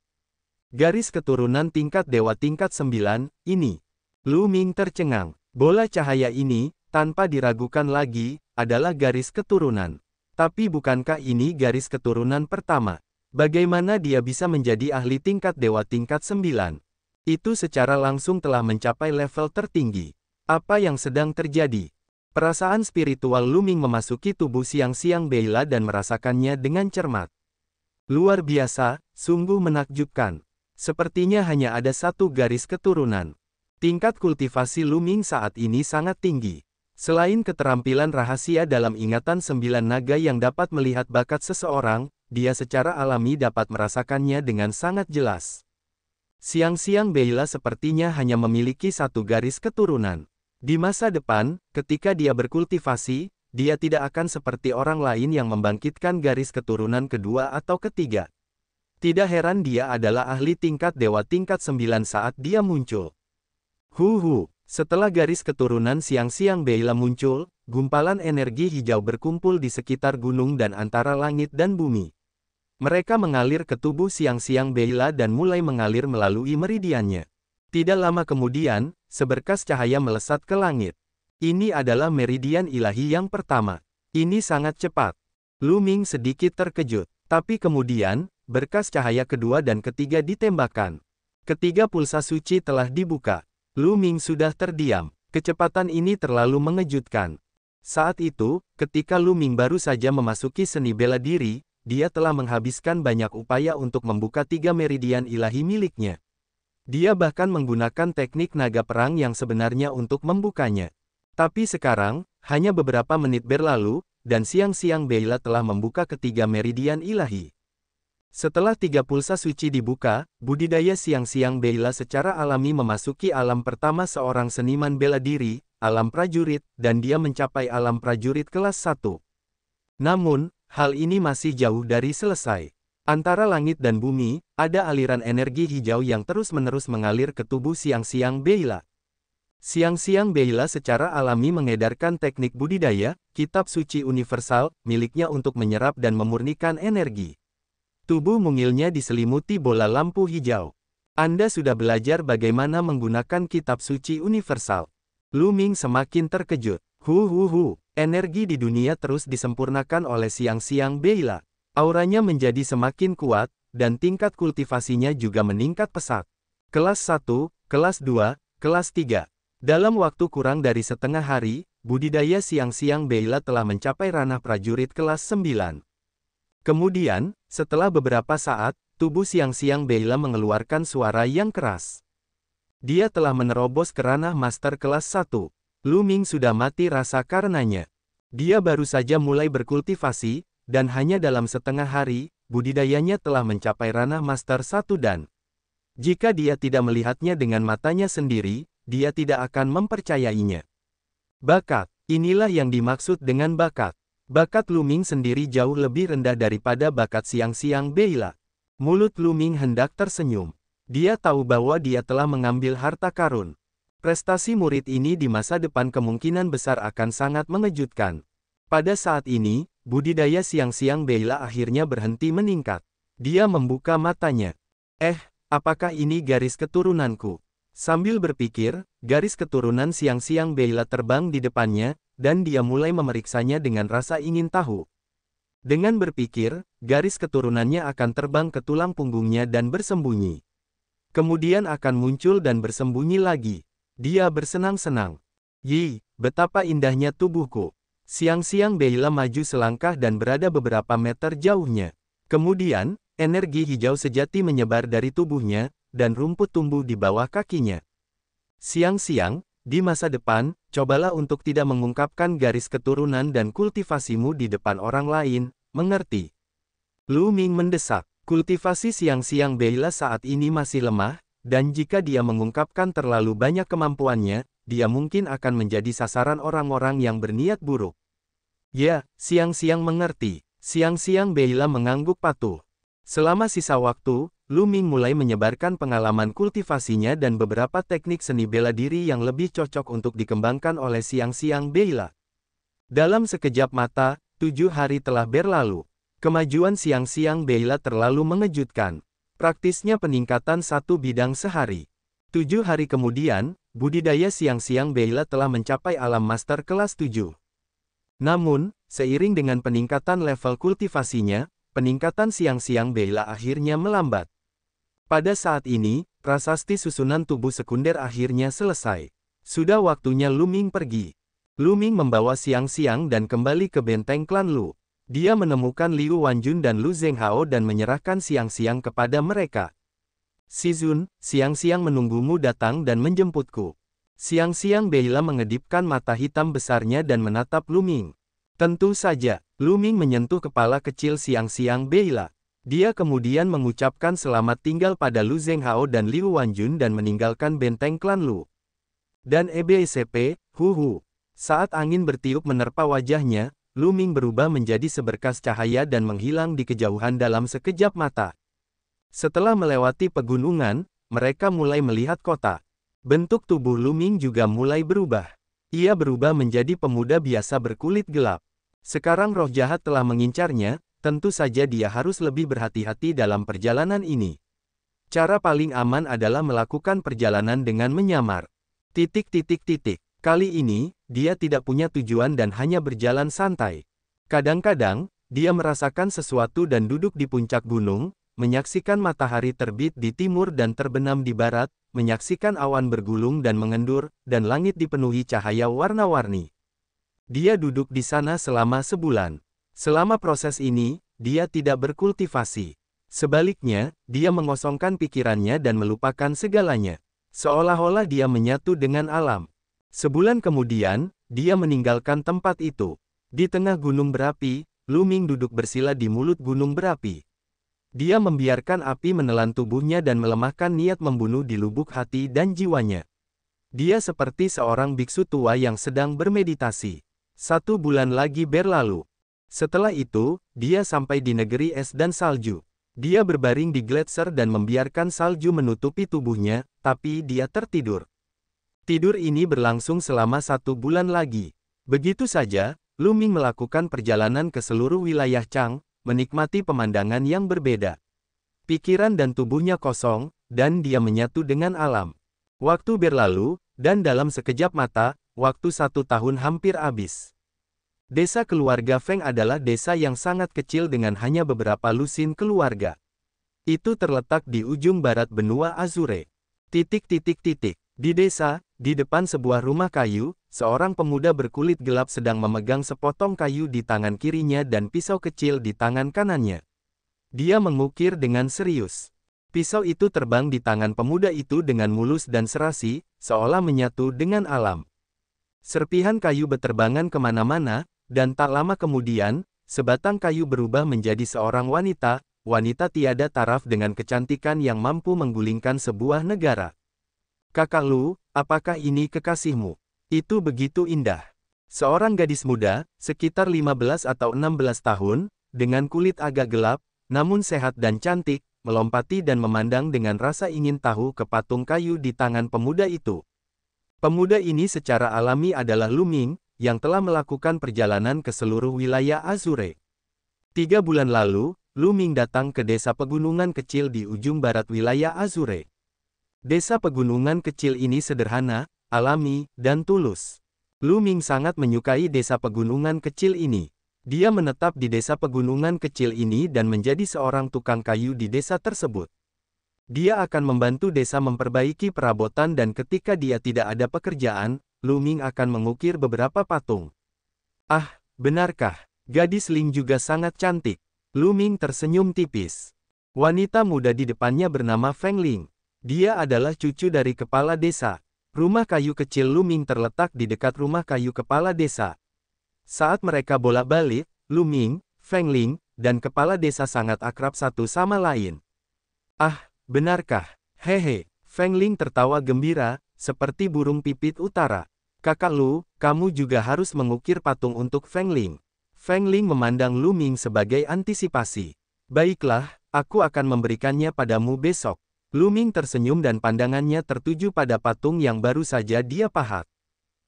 Garis keturunan tingkat dewa tingkat 9, ini. Lu Ming tercengang. Bola cahaya ini, tanpa diragukan lagi, adalah garis keturunan. Tapi bukankah ini garis keturunan pertama? Bagaimana dia bisa menjadi ahli tingkat dewa tingkat 9? Itu secara langsung telah mencapai level tertinggi. Apa yang sedang terjadi? Perasaan spiritual Lu Ming memasuki tubuh siang-siang Beila dan merasakannya dengan cermat. Luar biasa, sungguh menakjubkan. Sepertinya hanya ada satu garis keturunan. Tingkat kultivasi Lu Ming saat ini sangat tinggi. Selain keterampilan rahasia dalam ingatan 9 naga yang dapat melihat bakat seseorang, dia secara alami dapat merasakannya dengan sangat jelas. Siang-siang Beila sepertinya hanya memiliki satu garis keturunan. Di masa depan, ketika dia berkultivasi, dia tidak akan seperti orang lain yang membangkitkan garis keturunan kedua atau ketiga. Tidak heran dia adalah ahli tingkat dewa tingkat 9 saat dia muncul. Setelah garis keturunan siang-siang Beila muncul, gumpalan energi hijau berkumpul di sekitar gunung dan antara langit dan bumi. Mereka mengalir ke tubuh siang-siang Beila dan mulai mengalir melalui meridiannya. Tidak lama kemudian, seberkas cahaya melesat ke langit. Ini adalah meridian ilahi yang pertama. Ini sangat cepat. Lu Ming sedikit terkejut. Tapi kemudian, berkas cahaya kedua dan ketiga ditembakkan. Ketiga pulsa suci telah dibuka. Lu Ming sudah terdiam. Kecepatan ini terlalu mengejutkan. Saat itu, ketika Lu Ming baru saja memasuki seni bela diri, dia telah menghabiskan banyak upaya untuk membuka 3 meridian ilahi miliknya. Dia bahkan menggunakan teknik naga perang yang sebenarnya untuk membukanya. Tapi sekarang, hanya beberapa menit berlalu, dan siang-siang Beila telah membuka ketiga meridian ilahi. Setelah 3 pulsa suci dibuka, budidaya siang-siang Beila secara alami memasuki alam pertama seorang seniman bela diri, alam prajurit, dan dia mencapai alam prajurit kelas 1. Namun, hal ini masih jauh dari selesai. Antara langit dan bumi, ada aliran energi hijau yang terus-menerus mengalir ke tubuh siang-siang Beila. Siang-siang Beila secara alami mengedarkan teknik budidaya, kitab suci universal, miliknya untuk menyerap dan memurnikan energi. Tubuh mungilnya diselimuti bola lampu hijau. Anda sudah belajar bagaimana menggunakan kitab suci universal. Lu Ming semakin terkejut. Energi di dunia terus disempurnakan oleh siang-siang Beila. Auranya menjadi semakin kuat, dan tingkat kultivasinya juga meningkat pesat. Kelas 1, kelas 2, kelas 3. Dalam waktu kurang dari setengah hari, budidaya siang-siang Beila telah mencapai ranah prajurit kelas 9. Kemudian, setelah beberapa saat, tubuh siang-siang Beila mengeluarkan suara yang keras. Dia telah menerobos ke ranah master kelas 1. Lu Ming sudah mati rasa karenanya. Dia baru saja mulai berkultivasi, dan hanya dalam setengah hari, budidayanya telah mencapai ranah master 1 dan jika dia tidak melihatnya dengan matanya sendiri, dia tidak akan mempercayainya. Bakat, inilah yang dimaksud dengan bakat. Bakat Lu Ming sendiri jauh lebih rendah daripada bakat siang-siang Beila. Mulut Lu Ming hendak tersenyum. Dia tahu bahwa dia telah mengambil harta karun. Prestasi murid ini di masa depan kemungkinan besar akan sangat mengejutkan. Pada saat ini, budidaya siang-siang Beila akhirnya berhenti meningkat. Dia membuka matanya. Apakah ini garis keturunanku? Sambil berpikir, garis keturunan siang-siang Beyla terbang di depannya, dan dia mulai memeriksanya dengan rasa ingin tahu. Dengan berpikir, garis keturunannya akan terbang ke tulang punggungnya dan bersembunyi. Kemudian akan muncul dan bersembunyi lagi. Dia bersenang-senang. Yi, betapa indahnya tubuhku. Siang-siang Beyla maju selangkah dan berada beberapa meter jauhnya. Kemudian, energi hijau sejati menyebar dari tubuhnya, dan rumput tumbuh di bawah kakinya. Siang-siang, di masa depan, cobalah untuk tidak mengungkapkan garis keturunan dan kultivasimu di depan orang lain, mengerti? Lu Ming mendesak. Kultivasi siang-siang Beyla saat ini masih lemah, dan jika dia mengungkapkan terlalu banyak kemampuannya, dia mungkin akan menjadi sasaran orang-orang yang berniat buruk. Ya, siang-siang mengerti. Siang-siang Beyla mengangguk patuh. Selama sisa waktu, Lu Ming mulai menyebarkan pengalaman kultivasinya dan beberapa teknik seni bela diri yang lebih cocok untuk dikembangkan oleh siang-siang Beyla. Dalam sekejap mata, 7 hari telah berlalu. Kemajuan siang-siang Beyla terlalu mengejutkan. Praktisnya peningkatan satu bidang sehari. 7 hari kemudian, budidaya siang-siang Beyla telah mencapai alam master kelas 7. Namun, seiring dengan peningkatan level kultivasinya, peningkatan siang-siang Beyla akhirnya melambat. Pada saat ini, prasasti susunan tubuh sekunder akhirnya selesai. Sudah waktunya Lu Ming pergi. Lu Ming membawa siang-siang dan kembali ke benteng klan Lu. Dia menemukan Liu Wanjun dan Lu Zhenghao dan menyerahkan siang-siang kepada mereka. "Shizun, siang-siang menunggumu datang dan menjemputku." Siang-siang Beyla mengedipkan mata hitam besarnya dan menatap Lu Ming. Tentu saja, Lu Ming menyentuh kepala kecil siang-siang Beyla. Dia kemudian mengucapkan selamat tinggal pada Lu Zhenghao dan Liu Wanjun dan meninggalkan benteng klan Lu. Dan EBSP, huhu. Saat angin bertiup menerpa wajahnya, Lu Ming berubah menjadi seberkas cahaya dan menghilang di kejauhan dalam sekejap mata. Setelah melewati pegunungan, mereka mulai melihat kota. Bentuk tubuh Lu Ming juga mulai berubah. Ia berubah menjadi pemuda biasa berkulit gelap. Sekarang roh jahat telah mengincarnya, tentu saja dia harus lebih berhati-hati dalam perjalanan ini. Cara paling aman adalah melakukan perjalanan dengan menyamar. Kali ini, dia tidak punya tujuan dan hanya berjalan santai. Kadang-kadang, dia merasakan sesuatu dan duduk di puncak gunung, menyaksikan matahari terbit di timur dan terbenam di barat, menyaksikan awan bergulung dan mengendur, dan langit dipenuhi cahaya warna-warni. Dia duduk di sana selama sebulan. Selama proses ini, dia tidak berkultivasi. Sebaliknya, dia mengosongkan pikirannya dan melupakan segalanya. Seolah-olah dia menyatu dengan alam. Sebulan kemudian, dia meninggalkan tempat itu. Di tengah gunung berapi, Lu Ming duduk bersila di mulut gunung berapi. Dia membiarkan api menelan tubuhnya dan melemahkan niat membunuh di lubuk hati dan jiwanya. Dia seperti seorang biksu tua yang sedang bermeditasi. 1 bulan lagi berlalu. Setelah itu, dia sampai di negeri es dan salju. Dia berbaring di gletser dan membiarkan salju menutupi tubuhnya, tapi dia tertidur. Tidur ini berlangsung selama 1 bulan lagi. Begitu saja, Lu Ming melakukan perjalanan ke seluruh wilayah Chang, menikmati pemandangan yang berbeda. Pikiran dan tubuhnya kosong, dan dia menyatu dengan alam. Waktu berlalu, dan dalam sekejap mata, waktu 1 tahun hampir habis. Desa keluarga Feng adalah desa yang sangat kecil dengan hanya beberapa lusin keluarga. Itu terletak di ujung barat benua Azure. Di desa, di depan sebuah rumah kayu, seorang pemuda berkulit gelap sedang memegang sepotong kayu di tangan kirinya dan pisau kecil di tangan kanannya. Dia mengukir dengan serius. Pisau itu terbang di tangan pemuda itu dengan mulus dan serasi, seolah menyatu dengan alam. Serpihan kayu beterbangan kemana-mana, dan tak lama kemudian, sebatang kayu berubah menjadi seorang wanita, wanita tiada taraf dengan kecantikan yang mampu menggulingkan sebuah negara. "Kakak Lu, apakah ini kekasihmu? Itu begitu indah." Seorang gadis muda, sekitar 15 atau 16 tahun, dengan kulit agak gelap, namun sehat dan cantik, melompati dan memandang dengan rasa ingin tahu ke patung kayu di tangan pemuda itu. Pemuda ini secara alami adalah Lu Ming, yang telah melakukan perjalanan ke seluruh wilayah Azure. 3 bulan lalu, Lu Ming datang ke desa pegunungan kecil di ujung barat wilayah Azure. Desa pegunungan kecil ini sederhana, alami, dan tulus. Lu Ming sangat menyukai desa pegunungan kecil ini. Dia menetap di desa pegunungan kecil ini dan menjadi seorang tukang kayu di desa tersebut. Dia akan membantu desa memperbaiki perabotan dan ketika dia tidak ada pekerjaan, Lu Ming akan mengukir beberapa patung. Ah, benarkah? Gadis Ling juga sangat cantik. Lu Ming tersenyum tipis. Wanita muda di depannya bernama Feng Ling. Dia adalah cucu dari kepala desa. Rumah kayu kecil Lu Ming terletak di dekat rumah kayu kepala desa. Saat mereka bolak-balik, Lu Ming, Feng Ling, dan kepala desa sangat akrab satu sama lain. Ah, benarkah? Hehe, Feng Ling tertawa gembira, seperti burung pipit utara. Kakak Lu, kamu juga harus mengukir patung untuk Feng Ling. Feng Ling memandang Lu Ming sebagai antisipasi. Baiklah, aku akan memberikannya padamu besok. Lu Ming tersenyum dan pandangannya tertuju pada patung yang baru saja dia pahat.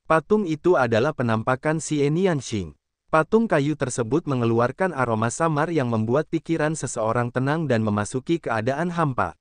Patung itu adalah penampakan Xie Nianxing. Patung kayu tersebut mengeluarkan aroma samar yang membuat pikiran seseorang tenang dan memasuki keadaan hampa.